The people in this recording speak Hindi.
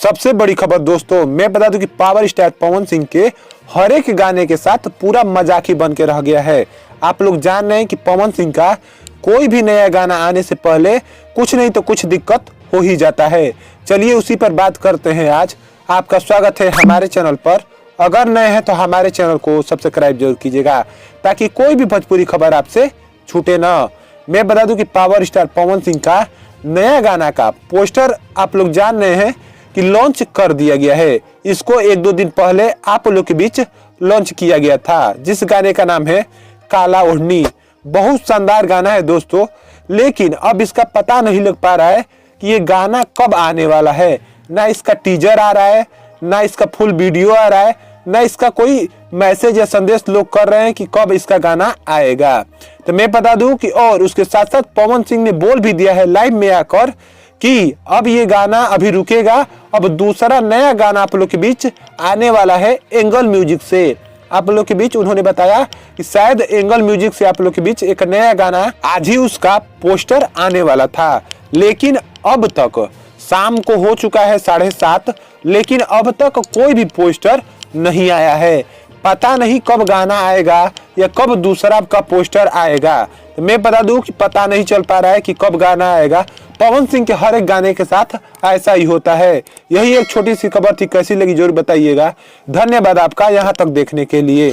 सबसे बड़ी खबर दोस्तों, मैं बता दूं कि पावर स्टार पवन सिंह के हर एक गाने के साथ पूरा मजाक ही बन के रह गया है। आप लोग जान रहे हैं कि पवन सिंह का कोई भी नया गाना आने से पहले कुछ नहीं तो कुछ दिक्कत हो ही जाता है। चलिए उसी पर बात करते हैं। आज आपका स्वागत है हमारे चैनल पर। अगर नए हैं तो हमारे चैनल को सब्सक्राइब जरूर कीजिएगा ताकि कोई भी भोजपुरी खबर आपसे छूटे ना। मैं बता दूं कि पावर स्टार पवन सिंह का नया गाना का पोस्टर आप लोग जान रहे हैं कि लॉन्च कर दिया गया है। इसको एक दो दिन पहले आप लोग के बीच लॉन्च किया गया था, जिस गाने का नाम है काला ओढ़नी। बहुत शानदार गाना है दोस्तों, लेकिन अब इसका पता नहीं लग पा रहा है कि ये गाना कब आने वाला है। ना इसका टीजर आ रहा है, ना इसका फुल वीडियो आ रहा है, ना इसका कोई मैसेज या संदेश लोग कर रहे हैं कि कब इसका गाना आएगा। तो मैं बता दूं कि और उसके साथ साथ पवन सिंह ने बोल भी दिया है लाइव में आकर कि अब ये गाना अभी रुकेगा, अब दूसरा नया गाना आप लोग के बीच आने वाला है एंगल म्यूजिक से। आप लोग के बीच उन्होंने बताया कि शायद एंगल म्यूजिक से आप लोग के बीच एक नया गाना, आज ही उसका पोस्टर आने वाला था, लेकिन अब तक शाम को हो चुका है 7:30, लेकिन अब तक कोई भी पोस्टर नहीं आया है। पता नहीं कब गाना आएगा या कब दूसरा का पोस्टर आएगा। तो मैं बता दूं कि पता नहीं चल पा रहा है कि कब गाना आएगा। पवन सिंह के हर एक गाने के साथ ऐसा ही होता है। यही एक छोटी सी खबर थी, कैसी लगी जरूर बताइएगा। धन्यवाद आपका यहाँ तक देखने के लिए।